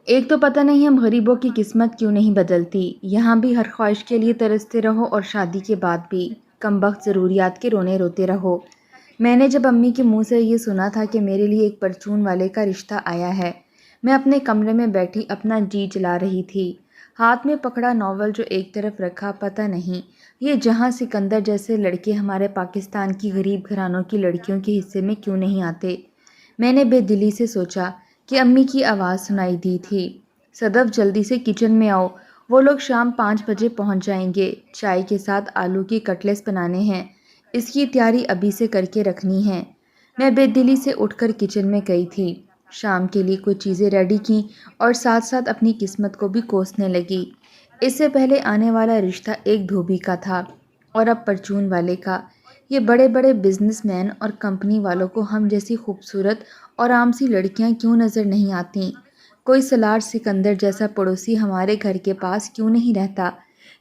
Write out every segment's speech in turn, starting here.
ایک تو پتہ نہیں ہم غریبوں کی قسمت کیوں نہیں بدلتی، یہاں بھی ہر خواہش کے لیے ترستے رہو اور شادی کے بعد بھی کم وقت ضروریات کے رونے روتے رہو۔ میں نے جب امی کے منہ سے یہ سنا تھا کہ میرے لیے ایک پرچون والے کا رشتہ آیا ہے، میں اپنے کمرے میں بیٹھی اپنا جی جلا رہی تھی، ہاتھ میں پکڑا ناول جو ایک طرف رکھا۔ پتہ نہیں یہ جہاں سکندر جیسے لڑکے ہمارے پاکستان کی غریب گھرانوں کی لڑکیوں کے حصے میں کیوں نہیں آتے۔ میں نے بے دلی سے سوچا کہ امی کی آواز سنائی دی تھی، صدف جلدی سے کچن میں آؤ، وہ لوگ شام 5 بجے پہنچ جائیں گے، چائے کے ساتھ آلو کی کٹلیٹس بنانے ہیں، اس کی تیاری ابھی سے کر کے رکھنی ہے۔ میں بے دلی سے اٹھ کر کچن میں گئی تھی، شام کے لیے کچھ چیزیں ریڈی کیں اور ساتھ ساتھ اپنی قسمت کو بھی کوسنے لگی۔ اس سے پہلے آنے والا رشتہ ایک دھوبی کا تھا اور اب پرچون والے کا۔ یہ بڑے بڑے بزنس مین اور کمپنی والوں کو ہم جیسی خوبصورت اور عام سی لڑکیاں کیوں نظر نہیں آتیں؟ کوئی سالار سکندر جیسا پڑوسی ہمارے گھر کے پاس کیوں نہیں رہتا؟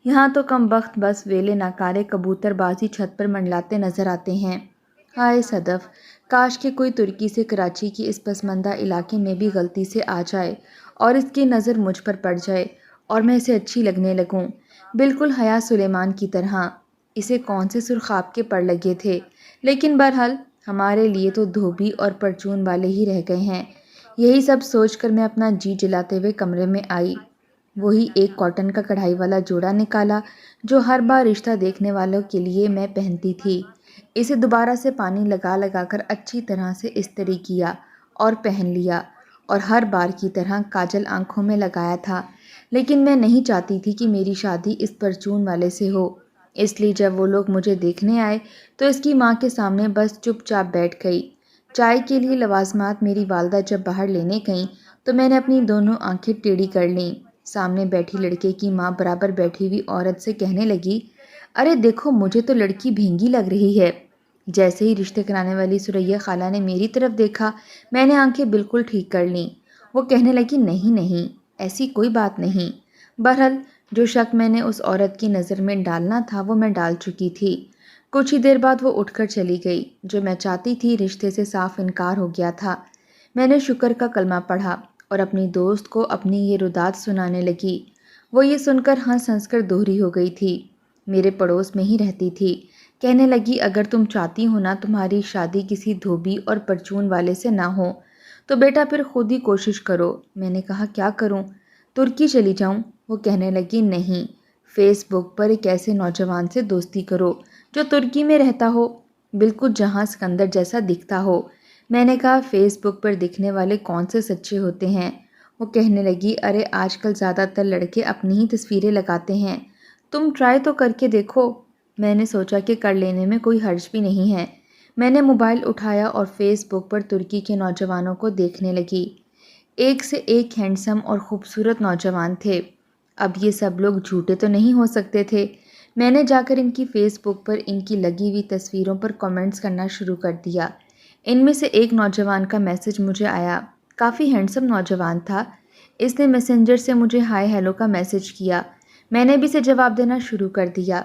یہاں تو کم وقت بس ویلے ناکارے کبوتر بازی چھت پر منڈلاتے نظر آتے ہیں۔ ہائے صدف، کاش کہ کوئی ترکی سے کراچی کی اس پسماندہ علاقے میں بھی غلطی سے آ جائے اور اس کی نظر مجھ پر پڑ جائے اور میں اسے اچھی لگنے لگوں، بالکل حیا سلیمان کی طرح۔ اسے کون سے سرخاب کے پڑ لگے تھے، لیکن بہرحال ہمارے لیے تو دھوبی اور پرچون والے ہی رہ گئے ہیں۔ یہی سب سوچ کر میں اپنا جی جلاتے ہوئے کمرے میں آئی، وہی ایک کاٹن کا کڑھائی والا جوڑا نکالا جو ہر بار رشتہ دیکھنے والوں کے لیے میں پہنتی تھی۔ اسے دوبارہ سے پانی لگا لگا کر اچھی طرح سے استری کیا اور پہن لیا، اور ہر بار کی طرح کاجل آنکھوں میں لگایا تھا، لیکن میں نہیں چاہتی تھی کہ میری شادی اس پرچون والے سے ہو، اس لیے جب وہ لوگ مجھے دیکھنے آئے تو اس کی ماں کے سامنے بس چپ چاپ بیٹھ گئی۔ چائے کے لیے لوازمات میری والدہ جب باہر لینے گئیں تو میں نے اپنی دونوں آنکھیں ٹیڑھی کر لیں۔ سامنے بیٹھی لڑکے کی ماں برابر بیٹھی ہوئی عورت سے کہنے لگی، ارے دیکھو مجھے تو لڑکی بھینگی لگ رہی ہے۔ جیسے ہی رشتے کرانے والی سریا خالہ نے میری طرف دیکھا، میں نے آنکھیں بالکل ٹھیک کر لیں۔ وہ کہنے لگی، نہیں نہیں ایسی کوئی بات نہیں۔ بہرحال جو شک میں نے اس عورت کی نظر میں ڈالنا تھا وہ میں ڈال چکی تھی۔ کچھ ہی دیر بعد وہ اٹھ کر چلی گئی۔ جو میں چاہتی تھی رشتے سے صاف انکار ہو گیا تھا۔ میں نے شکر کا کلمہ پڑھا اور اپنی دوست کو اپنی یہ رودات سنانے لگی۔ وہ یہ سن کر ہنس ہنس کر دوہری ہو گئی تھی، میرے پڑوس میں ہی رہتی تھی۔ کہنے لگی، اگر تم چاہتی ہو نا تمہاری شادی کسی دھوبی اور پرچون والے سے نہ ہو تو بیٹا پھر خود ہی کوشش کرو۔ میں نے کہا، کیا کروں؟ ترکی چلی جاؤں؟ وہ کہنے لگی، نہیں، فیس بک پر ایک ایسے نوجوان سے دوستی کرو جو ترکی میں رہتا ہو، بالکل جہاں سکندر جیسا دکھتا ہو۔ میں نے کہا، فیس بک پر دکھنے والے کون سے سچے ہوتے ہیں؟ وہ کہنے لگی، ارے آج کل زیادہ تر لڑکے اپنی ہی تصویریں لگاتے ہیں، تم ٹرائی تو کر کے دیکھو۔ میں نے سوچا کہ کر لینے میں کوئی حرج بھی نہیں ہے۔ میں نے موبائل اٹھایا اور فیس بک پر ترکی کے نوجوانوں کو دیکھنے لگی۔ ایک سے ایک ہینڈسم اور خوبصورت نوجوان تھے۔ اب یہ سب لوگ جھوٹے تو نہیں ہو سکتے تھے۔ میں نے جا کر ان کی فیس بک پر ان کی لگی ہوئی تصویروں پر کمنٹس کرنا شروع کر دیا۔ ان میں سے ایک نوجوان کا میسج مجھے آیا، کافی ہینڈسم نوجوان تھا۔ اس نے میسنجر سے مجھے ہائے ہیلو کا میسج کیا، میں نے بھی اسے جواب دینا شروع کر دیا۔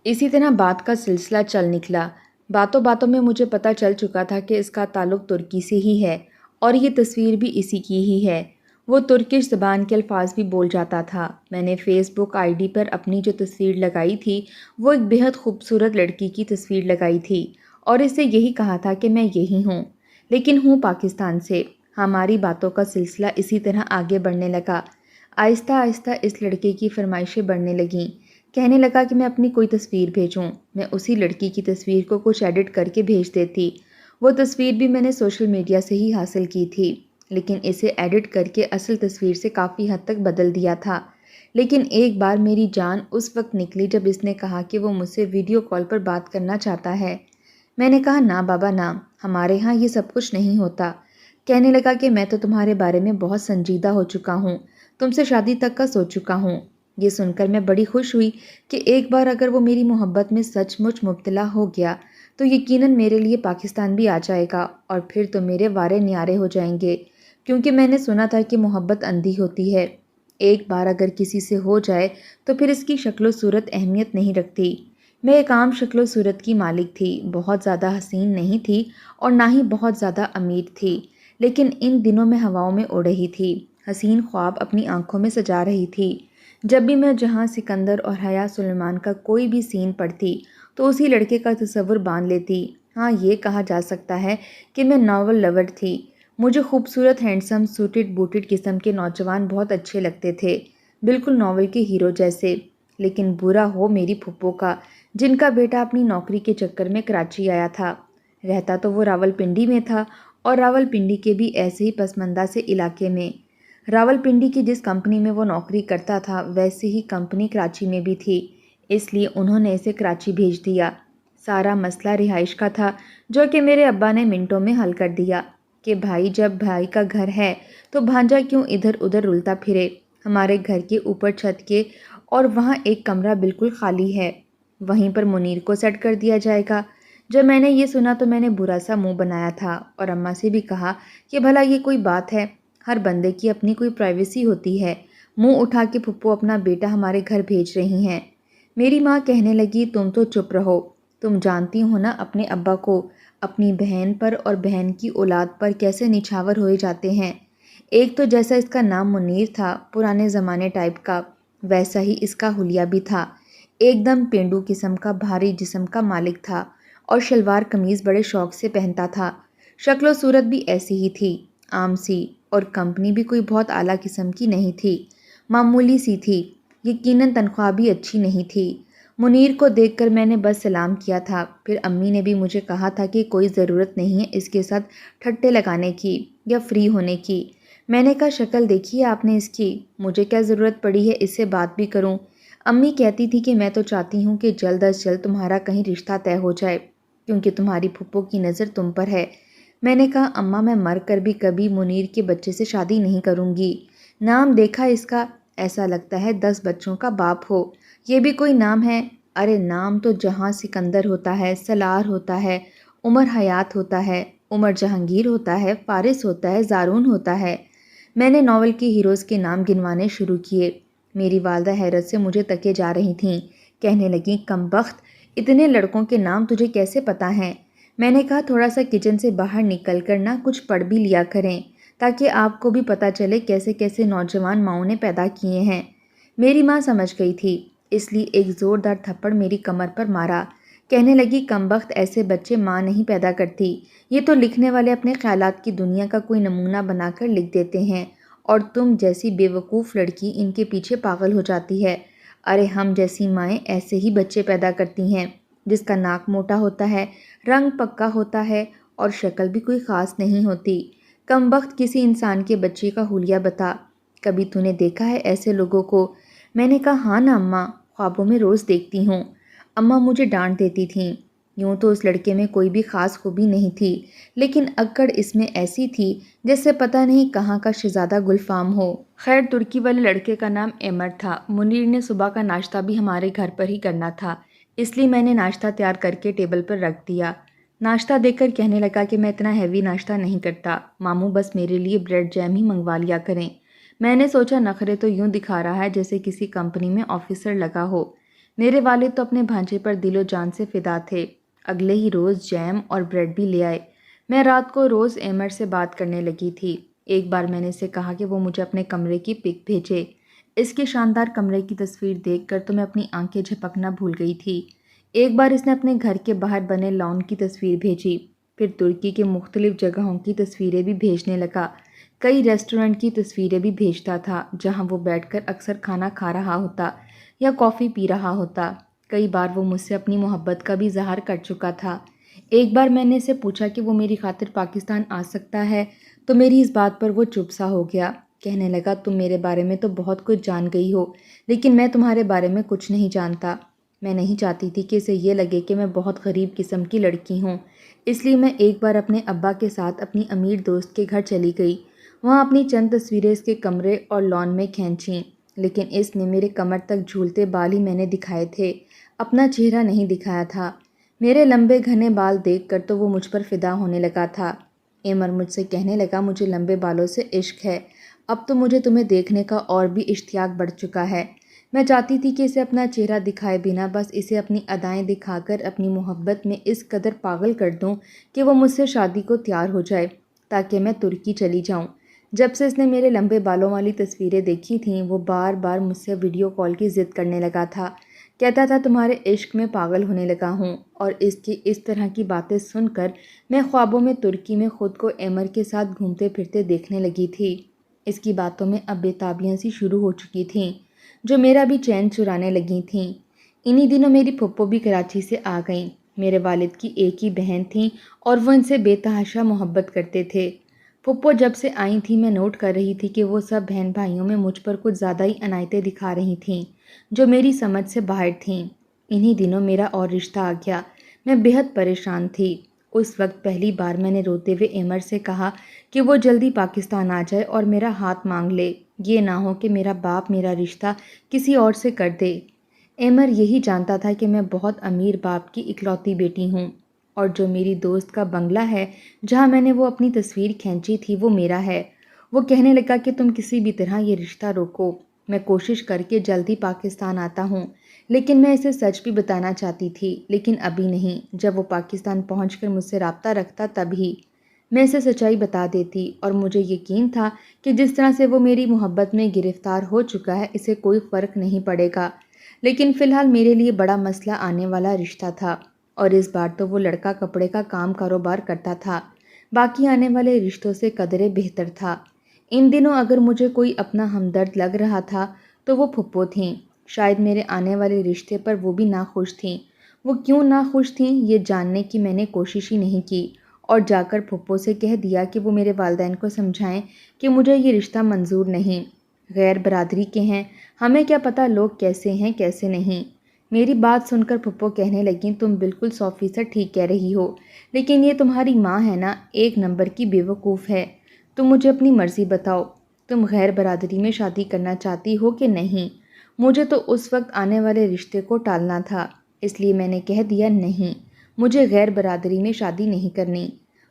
اسی طرح بات کا سلسلہ چل نکلا۔ باتوں باتوں میں مجھے پتہ چل چکا تھا کہ اس کا تعلق ترکی سے ہی ہے اور یہ تصویر بھی اسی کی ہی ہے۔ وہ ترکش زبان کے الفاظ بھی بول جاتا تھا۔ میں نے فیس بک آئی ڈی پر اپنی جو تصویر لگائی تھی وہ ایک بہت خوبصورت لڑکی کی تصویر لگائی تھی اور اس سے یہی کہا تھا کہ میں یہی ہوں، لیکن ہوں پاکستان سے۔ ہماری باتوں کا سلسلہ اسی طرح آگے بڑھنے لگا۔ آہستہ آہستہ اس لڑکے کی فرمائشیں بڑھنے لگیں۔ کہنے لگا کہ میں اپنی کوئی تصویر بھیجوں۔ میں اسی لڑکی کی تصویر کو کچھ ایڈٹ کر کے بھیج دیتی۔ وہ تصویر بھی میں نے سوشل میڈیا سے ہی حاصل کی تھی، لیکن اسے ایڈٹ کر کے اصل تصویر سے کافی حد تک بدل دیا تھا۔ لیکن ایک بار میری جان اس وقت نکلی جب اس نے کہا کہ وہ مجھ سے ویڈیو کال پر بات کرنا چاہتا ہے۔ میں نے کہا، نہ بابا نہ، ہمارے ہاں یہ سب کچھ نہیں ہوتا۔ کہنے لگا کہ میں تو تمہارے بارے میں بہت سنجیدہ ہو چکا ہوں، تم سے شادی تک کا سوچ چکا ہوں۔ یہ سن کر میں بڑی خوش ہوئی کہ ایک بار اگر وہ میری محبت میں سچ مچ مبتلا ہو گیا تو یقیناً میرے لیے پاکستان بھی آ جائے گا، اور پھر تو میرے وارے نیارے ہو جائیں گے، کیونکہ میں نے سنا تھا کہ محبت اندھی ہوتی ہے، ایک بار اگر کسی سے ہو جائے تو پھر اس کی شکل و صورت اہمیت نہیں رکھتی۔ میں ایک عام شکل و صورت کی مالک تھی، بہت زیادہ حسین نہیں تھی اور نہ ہی بہت زیادہ امیر تھی، لیکن ان دنوں میں ہواؤں میں اڑ رہی تھی۔ حسین خواب اپنی آنکھوں میں سجا رہی تھی۔ جب بھی میں جہاں سکندر اور حیا سلیمان کا کوئی بھی سین پڑھتی تو اسی لڑکے کا تصور باندھ لیتی۔ ہاں، یہ کہا جا سکتا ہے کہ میں ناول لور تھی۔ مجھے خوبصورت، ہینڈسم، سوٹڈ بوٹڈ قسم کے نوجوان بہت اچھے لگتے تھے، بالکل ناول کے ہیرو جیسے۔ لیکن برا ہو میری پھپھو کا، جن کا بیٹا اپنی نوکری کے چکر میں کراچی آیا تھا۔ رہتا تو وہ راولپنڈی میں تھا، اور راولپنڈی کے بھی ایسے ہی پسماندہ سے علاقے میں۔ راولپنڈی کی جس کمپنی میں وہ نوکری کرتا تھا ویسے ہی کمپنی کراچی میں بھی تھی، اس لیے انہوں نے اسے کراچی بھیج دیا۔ سارا مسئلہ رہائش کا تھا، جو کہ میرے ابا نے منٹوں میں حل کر دیا کہ بھائی جب بھائی کا گھر ہے تو بھانجا کیوں ادھر ادھر رلتا پھرے۔ ہمارے گھر کے اوپر چھت کے اور وہاں ایک کمرہ بالکل خالی ہے، وہیں پر منیر کو سیٹ کر دیا جائے گا۔ جب میں نے یہ سنا تو میں نے برا سا منہ بنایا تھا اور اماں سے بھی کہا کہ بھلا یہ کوئی بات ہے، ہر بندے کی اپنی کوئی پرائیویسی ہوتی ہے۔ منہ اٹھا کے پھپھو اپنا بیٹا ہمارے گھر بھیج رہی ہیں۔ میری ماں کہنے لگی تم تو چپ رہو، تم جانتی ہو نا اپنے ابا کو، اپنی بہن پر اور بہن کی اولاد پر کیسے نچھاور ہوئے جاتے ہیں۔ ایک تو جیسا اس کا نام منیر تھا پرانے زمانے ٹائپ کا، ویسا ہی اس کا حلیہ بھی تھا، ایک دم پینڈو قسم کا بھاری جسم کا مالک تھا، اور شلوار قمیض بڑے شوق سے پہنتا تھا۔ شکل و صورت بھی ایسی ہی تھی، عام سی، اور کمپنی بھی کوئی بہت اعلیٰ قسم کی نہیں تھی، معمولی سی تھی، یقیناً تنخواہ بھی اچھی نہیں تھی۔ منیر کو دیکھ کر میں نے بس سلام کیا تھا، پھر امی نے بھی مجھے کہا تھا کہ کوئی ضرورت نہیں ہے اس کے ساتھ ٹھٹے لگانے کی یا فری ہونے کی۔ میں نے کہا شکل دیکھی ہے آپ نے اس کی، مجھے کیا ضرورت پڑی ہے اس سے بات بھی کروں۔ امی کہتی تھی کہ میں تو چاہتی ہوں کہ جلد از جلد تمہارا کہیں رشتہ طے ہو جائے، کیونکہ تمہاری پھپھو کی نظر تم پر ہے۔ میں نے کہا اماں میں مر کر بھی کبھی منیر کے بچے سے شادی نہیں کروں گی۔ نام دیکھا اس کا، ایسا لگتا ہے 10 بچوں کا باپ ہو۔ یہ بھی کوئی نام ہے؟ ارے نام تو جہاں سکندر ہوتا ہے، سلار ہوتا ہے، عمر حیات ہوتا ہے، عمر جہانگیر ہوتا ہے، فارس ہوتا ہے، زارون ہوتا ہے۔ میں نے ناول کے ہیروز کے نام گنوانے شروع کیے۔ میری والدہ حیرت سے مجھے تکے جا رہی تھیں، کہنے لگیں کم بخت، اتنے لڑکوں کے نام تجھے کیسے پتہ ہیں؟ میں نے کہا تھوڑا سا کچن سے باہر نکل کر نہ کچھ پڑھ بھی لیا کریں، تاکہ آپ کو بھی پتہ چلے کیسے کیسے نوجوان ماؤں نے پیدا کیے ہیں۔ میری ماں سمجھ گئی تھی، اس لیے ایک زوردار تھپڑ میری کمر پر مارا، کہنے لگی کم بخت، ایسے بچے ماں نہیں پیدا کرتی، یہ تو لکھنے والے اپنے خیالات کی دنیا کا کوئی نمونہ بنا کر لکھ دیتے ہیں، اور تم جیسی بے وقوف لڑکی ان کے پیچھے پاگل ہو جاتی ہے۔ ارے ہم جیسی مائیں ایسے ہی بچے پیدا کرتی ہیں، جس کا ناک موٹا ہوتا ہے، رنگ پکا ہوتا ہے، اور شکل بھی کوئی خاص نہیں ہوتی۔ کم بخت، کسی انسان کے بچے کا حلیہ بتا، کبھی تو نے دیکھا ہے ایسے لوگوں کو؟ میں نے کہا ہاں نا اماں، خوابوں میں روز دیکھتی ہوں۔ اماں مجھے ڈانٹ دیتی تھیں۔ یوں تو اس لڑکے میں کوئی بھی خاص خوبی نہیں تھی، لیکن اکڑ اس میں ایسی تھی جیسے پتہ نہیں کہاں کا شہزادہ گلفام ہو۔ خیر، ترکی والے لڑکے کا نام ایمر تھا۔ منیر نے صبح کا ناشتہ بھی ہمارے گھر پر ہی کرنا تھا، اس لیے میں نے ناشتہ تیار کر کے ٹیبل پر رکھ دیا۔ ناشتہ دیکھ کر کہنے لگا کہ میں اتنا ہیوی ناشتہ نہیں کرتا، ماموں بس میرے لیے بریڈ جیم ہی منگوا لیا کریں۔ میں نے سوچا نخرے تو یوں دکھا رہا ہے جیسے کسی کمپنی میں آفیسر لگا ہو۔ میرے والد تو اپنے بھانجے پر دل و جان سے فدا تھے، اگلے ہی روز جیم اور بریڈ بھی لے آئے۔ میں رات کو روز ایمر سے بات کرنے لگی تھی۔ ایک بار میں نے اسے کہا کہ وہ مجھے اپنے کمرے کی پک بھیجے۔ اس کے شاندار کمرے کی تصویر دیکھ کر تو میں اپنی آنکھیں جھپکنا بھول گئی تھی۔ ایک بار اس نے اپنے گھر کے باہر بنے لان کی تصویر بھیجی، پھر ترکی کے مختلف جگہوں کی تصویریں بھی بھیجنے لگا۔ کئی ریسٹورنٹ کی تصویریں بھی بھیجتا تھا جہاں وہ بیٹھ کر اکثر کھانا کھا رہا ہوتا یا کافی پی رہا ہوتا۔ کئی بار وہ مجھ سے اپنی محبت کا بھی اظہار کر چکا تھا۔ ایک بار میں نے اسے پوچھا کہ وہ میری خاطر پاکستان آ سکتا ہے تو میری اس بات پر وہ چپ سا ہو گیا، کہنے لگا تم میرے بارے میں تو بہت کچھ جان گئی ہو، لیکن میں تمہارے بارے میں کچھ نہیں جانتا۔ میں نہیں چاہتی تھی کہ اسے یہ لگے کہ میں بہت غریب قسم کی لڑکی ہوں، اس لیے میں ایک بار اپنے ابا کے ساتھ اپنی امیر دوست کے گھر چلی گئی۔ وہاں اپنی چند تصویریں اس کے کمرے اور لان میں کھینچیں، لیکن اس نے میرے کمر تک جھولتے بال ہی میں نے دکھائے تھے، اپنا چہرہ نہیں دکھایا تھا۔ میرے لمبے گھنے بال دیکھ کر تو وہ مجھ پر فدا ہونے لگا تھا۔ ایمر مجھ سے کہنے لگا مجھے لمبے بالوں سے عشق ہے، اب تو مجھے تمہیں دیکھنے کا اور بھی اشتیاق بڑھ چکا ہے۔ میں چاہتی تھی کہ اسے اپنا چہرہ دکھائے بنا بس اسے اپنی ادائیں دکھا کر اپنی محبت میں اس قدر پاگل کر دوں کہ وہ مجھ سے شادی کو تیار ہو جائے، تاکہ میں ترکی چلی جاؤں۔ جب سے اس نے میرے لمبے بالوں والی تصویریں دیکھی تھیں وہ بار بار مجھ سے ویڈیو کال کی ضد کرنے لگا تھا۔ کہتا تھا تمہارے عشق میں پاگل ہونے لگا ہوں، اور اس کی اس طرح کی باتیں سن کر میں خوابوں میں ترکی میں خود کو ایمر کے ساتھ گھومتے پھرتے دیکھنے لگی تھی۔ اس کی باتوں میں اب بےتابیاں سی شروع ہو چکی تھیں جو میرا بھی چین چرانے لگی تھیں۔ انہی دنوں میری پھپھو بھی کراچی سے آ گئیں۔ میرے والد کی ایک ہی بہن تھیں اور وہ ان سے بے تحاشا محبت کرتے تھے۔ پھپھو جب سے آئی تھیں میں نوٹ کر رہی تھی کہ وہ سب بہن بھائیوں میں مجھ پر کچھ زیادہ ہی عنایتیں دکھا رہی تھیں جو میری سمجھ سے باہر تھیں۔ انہی دنوں میرا اور رشتہ آ گیا۔ میں بے حد پریشان تھی۔ اس وقت پہلی بار میں نے روتے ہوئے ایمر سے کہا کہ وہ جلدی پاکستان آ جائے اور میرا ہاتھ مانگ لے، یہ نہ ہو کہ میرا باپ میرا رشتہ کسی اور سے کر دے۔ ایمر یہی جانتا تھا کہ میں بہت امیر باپ کی اکلوتی بیٹی ہوں، اور جو میری دوست کا بنگلہ ہے جہاں میں نے وہ اپنی تصویر کھینچی تھی وہ میرا ہے۔ وہ کہنے لگا کہ تم کسی بھی طرح یہ رشتہ روکو، میں کوشش کر کے جلدی پاکستان آتا ہوں، لیکن میں اسے سچ بھی بتانا چاہتی تھی، لیکن ابھی نہیں، جب وہ پاکستان پہنچ کر مجھ سے رابطہ رکھتا تب ہی میں اسے سچائی بتا دیتی، اور مجھے یقین تھا کہ جس طرح سے وہ میری محبت میں گرفتار ہو چکا ہے اسے کوئی فرق نہیں پڑے گا۔ لیکن فی الحال میرے لیے بڑا مسئلہ آنے والا رشتہ تھا، اور اس بار تو وہ لڑکا کپڑے کا کاروبار کرتا تھا، باقی آنے والے رشتوں سے قدرے بہتر تھا۔ ان دنوں اگر مجھے کوئی اپنا ہمدرد لگ رہا تھا تو وہ پھپھو تھیں۔ شاید میرے آنے والے رشتے پر وہ بھی ناخوش تھیں۔ وہ کیوں ناخوش تھیں یہ جاننے کی میں نے کوشش ہی نہیں کی، اور جا کر پھپھو سے کہہ دیا کہ وہ میرے والدین کو سمجھائیں کہ مجھے یہ رشتہ منظور نہیں، غیر برادری کے ہیں، ہمیں کیا پتہ لوگ کیسے ہیں کیسے نہیں۔ میری بات سن کر پھپھو کہنے لگیں تم بالکل 100% ٹھیک کہہ رہی ہو، لیکن یہ تمہاری ماں ہے نا، ایک نمبر کی بیوقوف ہے۔ تم مجھے اپنی مرضی بتاؤ، تم غیر برادری میں شادی کرنا چاہتی ہو کہ نہیں؟ مجھے تو اس وقت آنے والے رشتے کو ٹالنا تھا، اس لیے میں نے کہہ دیا نہیں، مجھے غیر برادری میں شادی نہیں کرنی۔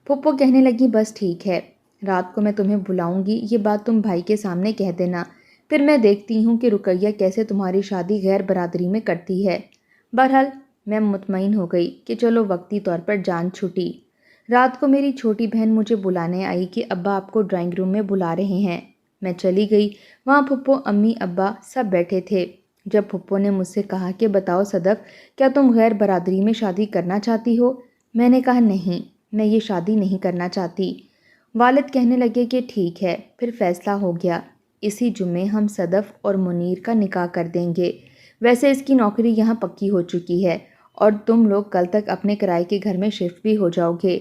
پھپھو کہنے لگی بس ٹھیک ہے، رات کو میں تمہیں بلاؤں گی، یہ بات تم بھائی کے سامنے کہہ دینا، پھر میں دیکھتی ہوں کہ رقیہ کیسے تمہاری شادی غیر برادری میں کرتی ہے۔ بہرحال میں مطمئن ہو گئی کہ چلو وقتی طور پر جان چھٹی۔ رات کو میری چھوٹی بہن مجھے بلانے آئی کہ ابا آپ کو ڈرائنگ روم میں بلا رہے ہیں۔ میں چلی گئی، وہاں پھپھو، امی، ابا سب بیٹھے تھے۔ جب پھپھو نے مجھ سے کہا کہ بتاؤ صدف، کیا تم غیر برادری میں شادی کرنا چاہتی ہو؟ میں نے کہا نہیں، میں یہ شادی نہیں کرنا چاہتی۔ والد کہنے لگے کہ ٹھیک ہے، پھر فیصلہ ہو گیا، اسی جمعے ہم صدف اور منیر کا نکاح کر دیں گے۔ ویسے اس کی نوکری یہاں پکی ہو چکی ہے، اور تم لوگ کل تک اپنے کرائے کے گھر میں شفٹ بھی ہو جاؤ گے۔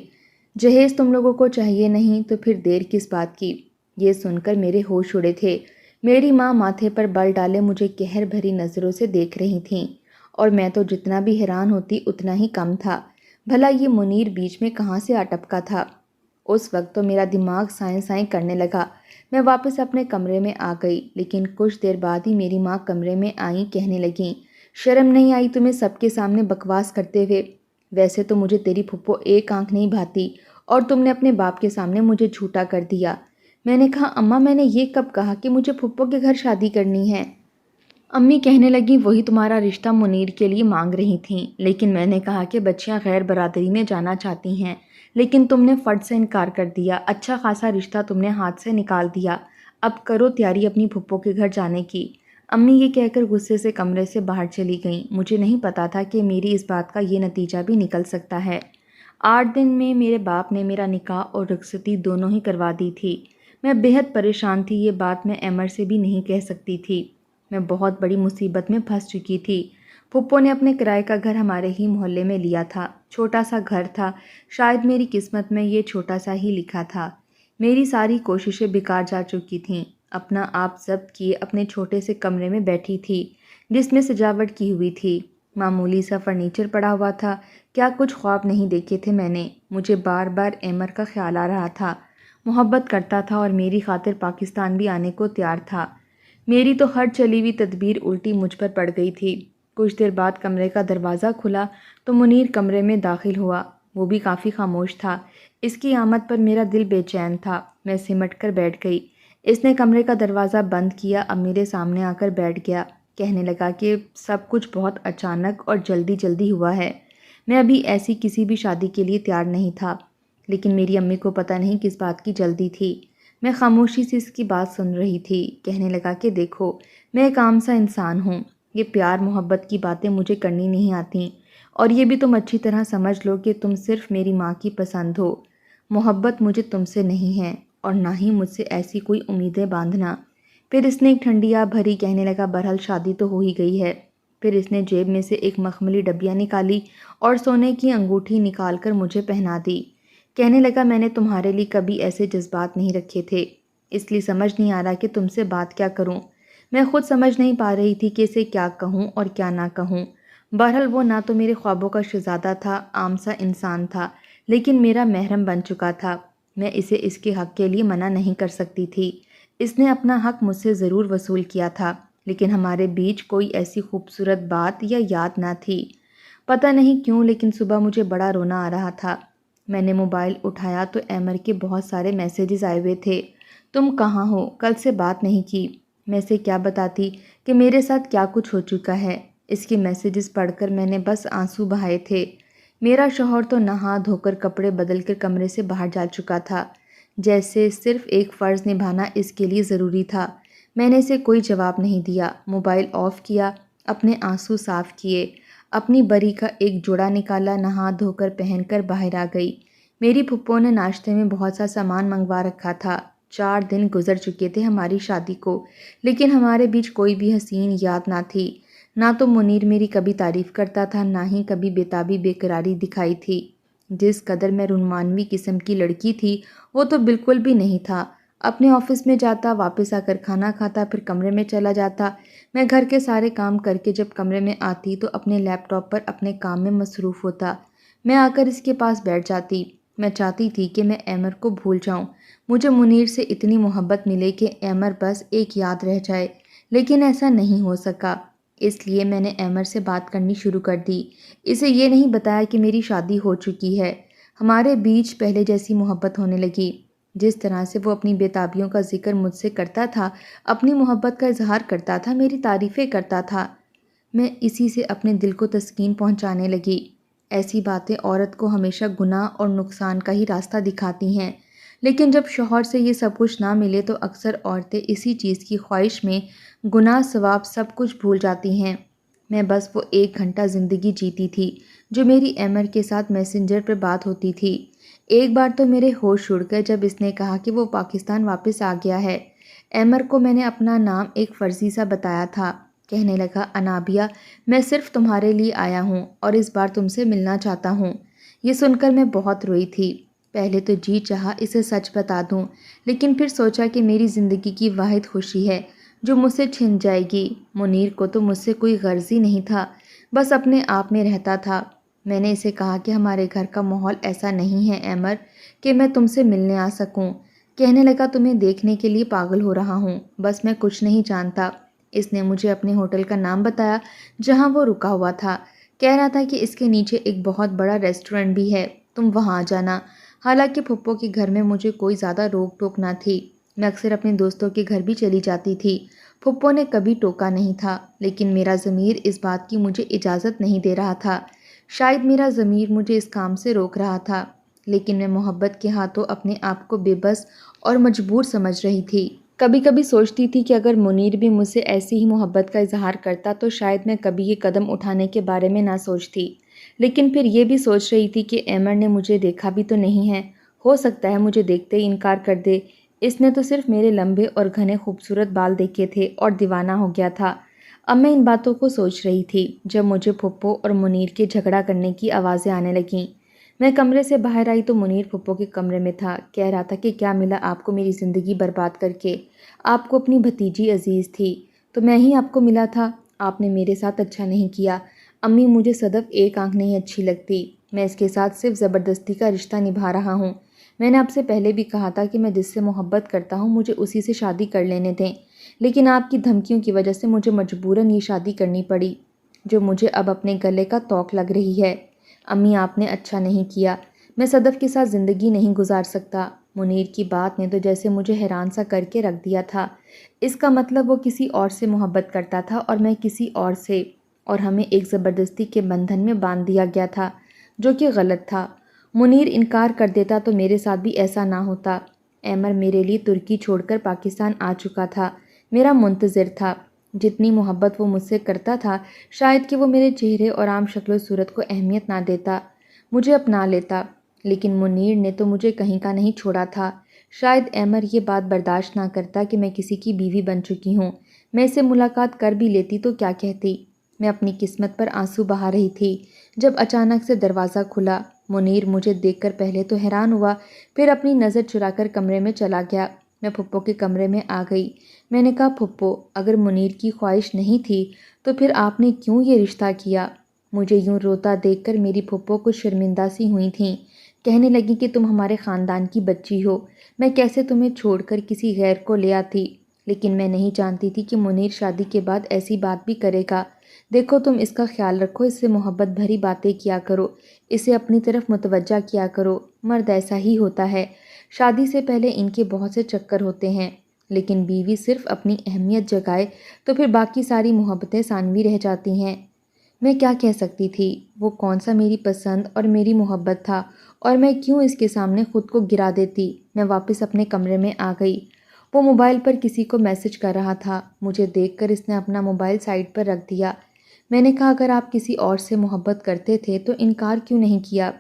جہیز تم لوگوں کو چاہیے نہیں تو پھر دیر کس بات کی؟ یہ سن کر میرے ہوش اڑے تھے۔ میری ماں ماتھے پر بل ڈالے مجھے قہر بھری نظروں سے دیکھ رہی تھیں، اور میں تو جتنا بھی حیران ہوتی اتنا ہی کم تھا۔ بھلا یہ منیر بیچ میں کہاں سے آ ٹپکا تھا؟ اس وقت تو میرا دماغ سائیں سائیں کرنے لگا۔ میں واپس اپنے کمرے میں آ گئی، لیکن کچھ دیر بعد ہی میری ماں کمرے میں آئیں، کہنے لگیں شرم نہیں آئی تمہیں سب کے سامنے بکواس کرتے ہوئے؟ ویسے تو مجھے تیری پھپھو ایک آنکھ نہیں بھاتی، اور تم نے اپنے باپ کے سامنے مجھے جھوٹا کر دیا۔ میں نے کہا اماں میں نے یہ کب کہا کہ مجھے پھپھو کے گھر شادی کرنی ہے؟ امی کہنے لگیں وہی تمہارا رشتہ منیر کے لیے مانگ رہی تھیں، لیکن میں نے کہا کہ بچیاں غیر برادری میں جانا چاہتی ہیں، لیکن تم نے فٹ سے انکار کر دیا، اچھا خاصا رشتہ تم نے ہاتھ سے نکال دیا، اب کرو تیاری اپنی پھپھو کے گھر جانے کی۔ امی یہ کہہ کر غصے سے کمرے سے باہر چلی گئیں۔ مجھے نہیں پتا تھا کہ میری اس بات کا یہ نتیجہ بھی نکل سکتا ہے۔ 8 دن میں میرے باپ نے میرا نکاح اور رخصتی دونوں ہی کروا دی تھی۔ میں بے حد پریشان تھی، یہ بات میں ایمر سے بھی نہیں کہہ سکتی تھی۔ میں بہت بڑی مصیبت میں پھنس چکی تھی۔ پھپھو نے اپنے کرائے کا گھر ہمارے ہی محلے میں لیا تھا، چھوٹا سا گھر تھا، شاید میری قسمت میں یہ چھوٹا سا ہی لکھا تھا۔ میری ساری کوششیں بیکار جا چکی تھیں۔ اپنا آپ ضبط کیے اپنے چھوٹے سے کمرے میں بیٹھی تھی جس میں سجاوٹ کی ہوئی تھی، معمولی سا فرنیچر پڑا ہوا تھا۔ کیا کچھ خواب نہیں دیکھے تھے میں نے؟ مجھے بار بار ایمر کا خیال آ رہا تھا، محبت کرتا تھا اور میری خاطر پاکستان بھی آنے کو تیار تھا۔ میری تو ہر چلی ہوئی تدبیر الٹی مجھ پر پڑ گئی تھی۔ کچھ دیر بعد کمرے کا دروازہ کھلا تو منیر کمرے میں داخل ہوا، وہ بھی کافی خاموش تھا۔ اس کی آمد پر میرا دل بے چین تھا، میں سمٹ کر بیٹھ گئی۔ اس نے کمرے کا دروازہ بند کیا، اب میرے سامنے آ کر بیٹھ گیا، کہنے لگا کہ سب کچھ بہت اچانک اور جلدی جلدی ہوا ہے، میں ابھی ایسی کسی بھی شادی کے لیے تیار نہیں تھا، لیکن میری امی کو پتہ نہیں کس بات کی جلدی تھی۔ میں خاموشی سے اس کی بات سن رہی تھی۔ کہنے لگا کہ دیکھو، میں ایک عام سا انسان ہوں، یہ پیار محبت کی باتیں مجھے کرنی نہیں آتیں، اور یہ بھی تم اچھی طرح سمجھ لو کہ تم صرف میری ماں کی پسند ہو۔ محبت مجھے تم سے نہیں ہے، اور نہ ہی مجھ سے ایسی کوئی امیدیں باندھنا۔ پھر اس نے ایک ٹھنڈی آہ بھری کہنے لگا بہرحال شادی تو ہو ہی گئی ہے۔ پھر اس نے جیب میں سے ایک مخملی ڈبیا نکالی اور سونے کی انگوٹھی نکال کر مجھے پہنا دی۔ کہنے لگا میں نے تمہارے لیے کبھی ایسے جذبات نہیں رکھے تھے، اس لیے سمجھ نہیں آ رہا کہ تم سے بات کیا کروں۔ میں خود سمجھ نہیں پا رہی تھی کہ اسے کیا کہوں اور کیا نہ کہوں۔ بہرحال وہ نہ تو میرے خوابوں کا شہزادہ تھا، عام سا انسان تھا، لیکن میرا محرم بن چکا تھا۔ میں اسے اس کے حق کے لیے منع نہیں کر سکتی تھی۔ اس نے اپنا حق مجھ سے ضرور وصول کیا تھا، لیکن ہمارے بیچ کوئی ایسی خوبصورت بات یا یاد نہ تھی۔ پتہ نہیں کیوں لیکن صبح مجھے بڑا رونا آ رہا تھا۔ میں نے موبائل اٹھایا تو ایمر کے بہت سارے میسیجز آئے ہوئے تھے۔ تم کہاں ہو؟ کل سے بات نہیں کی۔ میں اسے کیا بتاتی کہ میرے ساتھ کیا کچھ ہو چکا ہے۔ اس کے میسیجز پڑھ کر میں نے بس آنسو بہائے تھے۔ میرا شوہر تو نہا دھو کر کپڑے بدل کر کمرے سے باہر جا چکا تھا، جیسے صرف ایک فرض نبھانا اس کے لیے ضروری تھا۔ میں نے اسے کوئی جواب نہیں دیا۔ موبائل آف کیا، اپنے آنسو صاف کیے، اپنی بری کا ایک جوڑا نکالا، نہا دھو کر پہن کر باہر آ گئی۔ میری پھپھو نے ناشتے میں بہت سا سامان منگوا رکھا تھا۔ 4 دن گزر چکے تھے ہماری شادی کو، لیکن ہمارے بیچ کوئی بھی حسین یاد نہ تھی۔ نہ تو منیر میری کبھی تعریف کرتا تھا، نہ ہی کبھی بےتابی بے قراری دکھائی تھی۔ جس قدر میں رومانوی قسم کی لڑکی تھی وہ تو بالکل بھی نہیں تھا۔ اپنے آفس میں جاتا، واپس آ کر کھانا کھاتا، پھر کمرے میں چلا جاتا۔ میں گھر کے سارے کام کر کے جب کمرے میں آتی تو اپنے لیپ ٹاپ پر اپنے کام میں مصروف ہوتا۔ میں آ کر اس کے پاس بیٹھ جاتی۔ میں چاہتی تھی کہ میں ایمر کو بھول جاؤں، مجھے منیر سے اتنی محبت ملے کہ ایمر بس ایک یاد رہ جائے، لیکن ایسا نہیں ہو سکا۔ اس لیے میں نے ایمر سے بات کرنی شروع کر دی۔ اسے یہ نہیں بتایا کہ میری شادی ہو چکی ہے۔ ہمارے بیچ پہلے جیسی محبت ہونے لگی۔ جس طرح سے وہ اپنی بےتابیوں کا ذکر مجھ سے کرتا تھا، اپنی محبت کا اظہار کرتا تھا، میری تعریفیں کرتا تھا، میں اسی سے اپنے دل کو تسکین پہنچانے لگی۔ ایسی باتیں عورت کو ہمیشہ گناہ اور نقصان کا ہی راستہ دکھاتی ہیں، لیکن جب شوہر سے یہ سب کچھ نہ ملے تو اکثر عورتیں اسی چیز کی خواہش میں گناہ ثواب سب کچھ بھول جاتی ہیں۔ میں بس وہ 1 گھنٹہ زندگی جیتی تھی جو میری ایمر کے ساتھ میسنجر پر بات ہوتی تھی۔ ایک بار تو میرے ہوش اڑ گئے جب اس نے کہا کہ وہ پاکستان واپس آ گیا ہے۔ ایمر کو میں نے اپنا نام ایک فرضی سا بتایا تھا۔ کہنے لگا انابیہ، میں صرف تمہارے لیے آیا ہوں اور اس بار تم سے ملنا چاہتا ہوں۔ یہ سن کر میں بہت روئی تھی۔ پہلے تو جی چاہا اسے سچ بتا دوں، لیکن پھر سوچا کہ میری زندگی کی واحد خوشی ہے جو مجھ سے چھن جائے گی۔ منیر کو تو مجھ سے کوئی غرض ہی نہیں تھا، بس اپنے آپ میں رہتا تھا۔ میں نے اسے کہا کہ ہمارے گھر کا ماحول ایسا نہیں ہے ایمر کہ میں تم سے ملنے آ سکوں۔ کہنے لگا تمہیں دیکھنے کے لیے پاگل ہو رہا ہوں، بس میں کچھ نہیں جانتا۔ اس نے مجھے اپنے ہوٹل کا نام بتایا جہاں وہ رکا ہوا تھا۔ کہہ رہا تھا کہ اس کے نیچے ایک بہت بڑا ریسٹورنٹ بھی ہے، تم وہاں جانا۔ حالانکہ پھپھو کے گھر میں مجھے کوئی زیادہ روک ٹوک نہ تھی، میں اکثر اپنے دوستوں کے گھر بھی چلی جاتی تھی۔ پھپھو نے کبھی ٹوکا نہیں تھا، لیکن میرا ضمیر اس بات کی مجھے اجازت نہیں دے رہا تھا۔ شاید میرا ضمیر مجھے اس کام سے روک رہا تھا، لیکن میں محبت کے ہاتھوں اپنے آپ کو بے بس اور مجبور سمجھ رہی تھی۔ کبھی کبھی سوچتی تھی کہ اگر منیر بھی مجھ سے ایسی ہی محبت کا اظہار کرتا تو شاید میں کبھی یہ قدم اٹھانے کے بارے میں نہ سوچتی، لیکن پھر یہ بھی سوچ رہی تھی کہ ایمر نے مجھے دیکھا بھی تو نہیں ہے، ہو سکتا ہے مجھے دیکھتے ہی انکار کر دے۔ اس نے تو صرف میرے لمبے اور گھنے خوبصورت بال دیکھے تھے اور دیوانہ ہو گیا تھا۔ اب میں ان باتوں کو سوچ رہی تھی جب مجھے پھپھو اور منیر کے جھگڑا کرنے کی آوازیں آنے لگیں۔ میں کمرے سے باہر آئی تو منیر پھپھو کے کمرے میں تھا۔ کہہ رہا تھا کہ کیا ملا آپ کو میری زندگی برباد کر کے؟ آپ کو اپنی بھتیجی عزیز تھی تو میں ہی آپ کو ملا تھا، آپ نے میرے ساتھ اچھا نہیں کیا۔ امی مجھے صدف ایک آنکھ نہیں اچھی لگتی، میں اس کے ساتھ صرف زبردستی کا رشتہ نبھا رہا ہوں۔ میں نے آپ سے پہلے بھی کہا تھا کہ میں جس سے محبت کرتا ہوں مجھے اسی سے شادی کر لینے دیں، لیکن آپ کی دھمکیوں کی وجہ سے مجھے مجبوراً یہ شادی کرنی پڑی جو مجھے اب اپنے گلے کا توق لگ رہی ہے۔ امی آپ نے اچھا نہیں کیا، میں صدف کے ساتھ زندگی نہیں گزار سکتا۔ منیر کی بات نے تو جیسے مجھے حیران سا کر کے رکھ دیا تھا۔ اس کا مطلب وہ کسی اور سے محبت کرتا تھا اور میں کسی اور سے، اور ہمیں ایک زبردستی کے بندھن میں باندھ دیا گیا تھا جو کہ غلط تھا۔ منیر انکار کر دیتا تو میرے ساتھ بھی ایسا نہ ہوتا۔ ایمر میرے لیے ترکی چھوڑ کر پاکستان آ چکا تھا، میرا منتظر تھا۔ جتنی محبت وہ مجھ سے کرتا تھا شاید کہ وہ میرے چہرے اور عام شکل و صورت کو اہمیت نہ دیتا، مجھے اپنا لیتا، لیکن منیر نے تو مجھے کہیں کا نہیں چھوڑا تھا۔ شاید ایمر یہ بات برداشت نہ کرتا کہ میں کسی کی بیوی بن چکی ہوں۔ میں اسے ملاقات کر بھی لیتی تو کیا کہتی؟ میں اپنی قسمت پر آنسو بہا رہی تھی جب اچانک سے دروازہ کھلا۔ منیر مجھے دیکھ کر پہلے تو حیران ہوا، پھر اپنی نظر چرا کر کمرے میں چلا گیا۔ میں پھپھو کے کمرے میں آ گئی۔ میں نے کہا، پھپھو، اگر منیر کی خواہش نہیں تھی تو پھر آپ نے کیوں یہ رشتہ کیا؟ مجھے یوں روتا دیکھ کر میری پھپھو کچھ شرمندہ سی ہوئی تھیں۔ کہنے لگی کہ تم ہمارے خاندان کی بچی ہو، میں کیسے تمہیں چھوڑ کر کسی غیر کو لے آتی؟ لیکن میں نہیں جانتی تھی کہ منیر شادی کے بعد ایسی بات بھی کرے گا۔ دیکھو، تم اس کا خیال رکھو، اس سے محبت بھری باتیں کیا کرو، اسے اپنی طرف متوجہ کیا کرو۔ مرد ایسا ہی ہوتا ہے، شادی سے پہلے ان کے بہت سے چکر ہوتے ہیں، لیکن بیوی صرف اپنی اہمیت جگائے تو پھر باقی ساری محبتیں ثانوی رہ جاتی ہیں۔ میں کیا کہہ سکتی تھی؟ وہ کون سا میری پسند اور میری محبت تھا، اور میں کیوں اس کے سامنے خود کو گرا دیتی؟ میں واپس اپنے کمرے میں آ گئی۔ وہ موبائل پر کسی کو میسج کر رہا تھا۔ مجھے دیکھ کر اس نے اپنا موبائل سائڈ پر رکھ دیا۔ میں نے کہا، اگر آپ کسی اور سے محبت کرتے تھے تو انکار کیوں نہیں کیا؟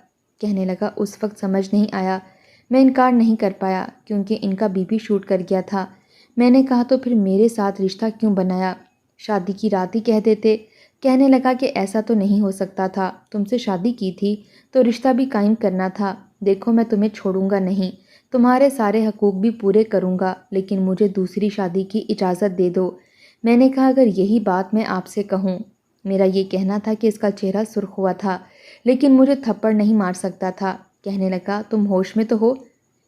کہنے لگا، اس وقت سمجھ نہیں آیا۔ میں انکار نہیں کر پایا کیونکہ ان کا بی پی شوٹ کر گیا تھا۔ میں نے کہا، تو پھر میرے ساتھ رشتہ کیوں بنایا؟ شادی کی رات ہی کہہ دیتے۔ کہنے لگا کہ ایسا تو نہیں ہو سکتا تھا، تم سے شادی کی تھی تو رشتہ بھی قائم کرنا تھا۔ دیکھو، میں تمہیں چھوڑوں گا نہیں، تمہارے سارے حقوق بھی پورے کروں گا، لیکن مجھے دوسری شادی کی اجازت دے دو۔ میں نے کہا، اگر یہی بات میں آپ سے کہوں۔ میرا یہ کہنا تھا کہ اس کا چہرہ سرخ ہوا تھا، لیکن مجھے تھپڑ نہیں مار سکتا تھا۔ کہنے لگا، تم ہوش میں تو ہو؟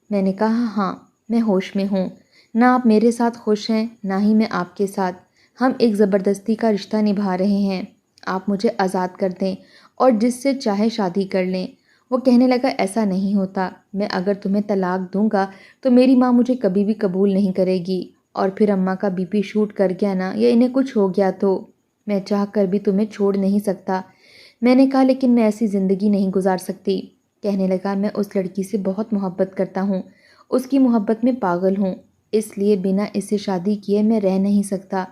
میں نے کہا، ہاں، میں ہوش میں ہوں۔ نہ آپ میرے ساتھ خوش ہیں، نہ ہی میں آپ کے ساتھ۔ ہم ایک زبردستی کا رشتہ نبھا رہے ہیں۔ آپ مجھے آزاد کر دیں اور جس سے چاہے شادی کر لیں۔ وہ کہنے لگا، ایسا نہیں ہوتا، میں اگر تمہیں طلاق دوں گا تو میری ماں مجھے کبھی بھی قبول نہیں کرے گی، اور پھر اماں کا بی پی شوٹ کر گیا نا، یا انہیں کچھ ہو گیا تو میں چاہ کر بھی تمہیں چھوڑ نہیں سکتا۔ میں نے کہا، لیکن میں ایسی زندگی نہیں گزار سکتی۔ کہنے لگا، میں اس لڑکی سے بہت محبت کرتا ہوں، اس کی محبت میں پاگل ہوں، اس لیے بنا اس سے شادی کیے میں رہ نہیں سکتا۔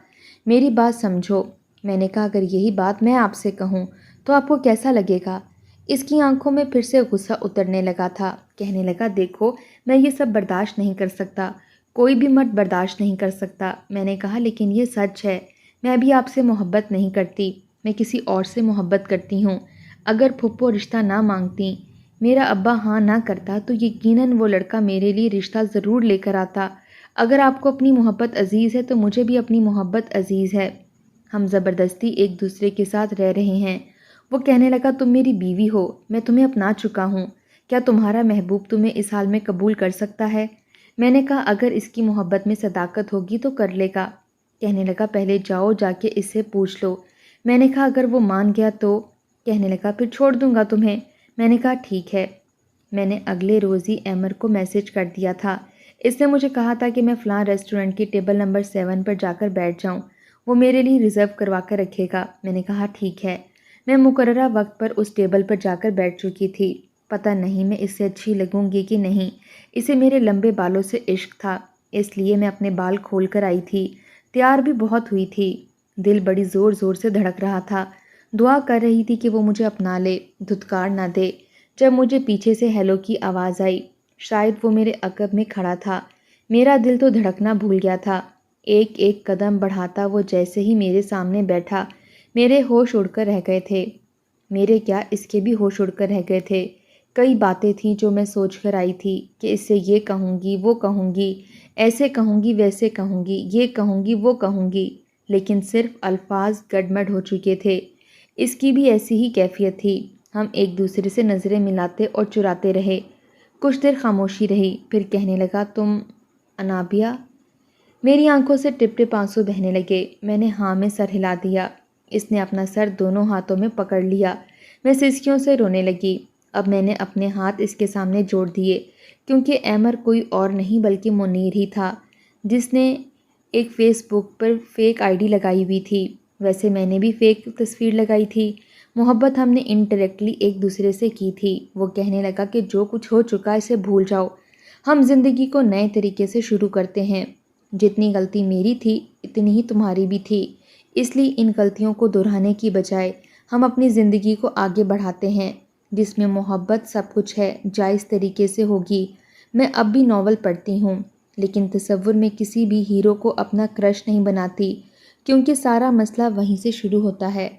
میری بات سمجھو۔ میں نے کہا، اگر یہی بات میں آپ سے کہوں تو آپ کو کیسا لگے گا؟ اس کی آنکھوں میں پھر سے غصہ اترنے لگا تھا۔ کہنے لگا، دیکھو، میں یہ سب برداشت نہیں کر سکتا، کوئی بھی مرد برداشت نہیں کر سکتا۔ میں نے کہا، لیکن یہ سچ ہے، میں ابھی آپ سے محبت نہیں کرتی، میں کسی اور سے محبت کرتی ہوں۔ اگر پھپھو رشتہ نہ مانگتی، میرا ابا ہاں نہ کرتا تو یقیناً وہ لڑکا میرے لیے رشتہ ضرور لے کر آتا۔ اگر آپ کو اپنی محبت عزیز ہے تو مجھے بھی اپنی محبت عزیز ہے۔ ہم زبردستی ایک دوسرے کے ساتھ رہ رہے ہیں۔ وہ کہنے لگا، تم میری بیوی ہو، میں تمہیں اپنا چکا ہوں، کیا تمہارا محبوب تمہیں اس حال میں قبول کر سکتا ہے؟ میں نے کہا، اگر اس کی محبت میں صداقت ہوگی تو کر لے گا۔ کہنے لگا، پہلے جاؤ، جا کے اس سے پوچھ لو۔ میں نے کہا، اگر وہ مان گیا تو؟ کہنے لگا، پھر چھوڑ دوں گا تمہیں۔ میں نے کہا، ٹھیک ہے۔ میں نے اگلے روز ہی ایمر کو میسج کر دیا تھا۔ اس نے مجھے کہا تھا کہ میں فلاں ریسٹورنٹ کی ٹیبل نمبر 7 پر جا کر بیٹھ جاؤں، وہ میرے لیے ریزرو کروا کر رکھے گا۔ میں نے کہا، ٹھیک ہے۔ میں مقررہ وقت پر اس ٹیبل پر جا کر بیٹھ چکی تھی۔ پتہ نہیں میں اس سے اچھی لگوں گی کہ نہیں، اسے میرے لمبے بالوں سے عشق تھا، اس لیے میں اپنے بال کھول کر آئی تھی۔ تیار بھی بہت ہوئی تھی، دل بڑی زور زور سے دھڑک رہا تھا، دعا کر رہی تھی کہ وہ مجھے اپنا لے، دھتکار نہ دے۔ جب مجھے پیچھے سے ہیلو کی آواز آئی، شاید وہ میرے عقب میں کھڑا تھا، میرا دل تو دھڑکنا بھول گیا تھا۔ ایک ایک قدم بڑھاتا وہ جیسے ہی میرے سامنے بیٹھا، میرے ہوش اڑ کر رہ گئے تھے۔ میرے کیا، اس کے بھی ہوش اڑ کر رہ گئے تھے۔ کئی باتیں تھیں جو میں سوچ کر آئی تھی کہ اس سے یہ کہوں گی، وہ کہوں گی، ایسے کہوں گی، ویسے کہوں گی، یہ کہوں گی، وہ کہوں گی، لیکن صرف الفاظ گڈمڈ ہو چکے تھے۔ اس کی بھی ایسی ہی کیفیت تھی۔ ہم ایک دوسرے سے نظریں ملاتے اور چراتے رہے۔ کچھ دیر خاموشی رہی، پھر کہنے لگا، تم انابیہ؟ میری آنکھوں سے ٹپ ٹپ آنسو بہنے لگے۔ میں نے ہاں میں سر ہلا دیا۔ اس نے اپنا سر دونوں ہاتھوں میں پکڑ لیا۔ میں سسکیوں سے رونے لگی۔ اب میں نے اپنے ہاتھ اس کے سامنے جوڑ دیے، کیونکہ ایمر کوئی اور نہیں بلکہ منیر ہی تھا، جس نے ایک فیس بک پر فیک آئی ڈی لگائی ہوئی تھی۔ ویسے میں نے بھی فیک تصویر لگائی تھی۔ محبت ہم نے انڈائریکٹلی ایک دوسرے سے کی تھی۔ وہ کہنے لگا کہ جو کچھ ہو چکا اسے بھول جاؤ، ہم زندگی کو نئے طریقے سے شروع کرتے ہیں۔ جتنی غلطی میری تھی اتنی ہی تمہاری بھی تھی، اس لیے ان غلطیوں کو دہرانے کی بجائے ہم اپنی زندگی کو آگے بڑھاتے ہیں جس میں محبت سب کچھ ہے، جائز طریقے سے ہوگی۔ میں اب بھی ناول پڑھتی ہوں لیکن تصور میں کسی بھی ہیرو کو اپنا کرش نہیں بناتی کیونکہ سارا مسئلہ وہیں سے شروع ہوتا ہے۔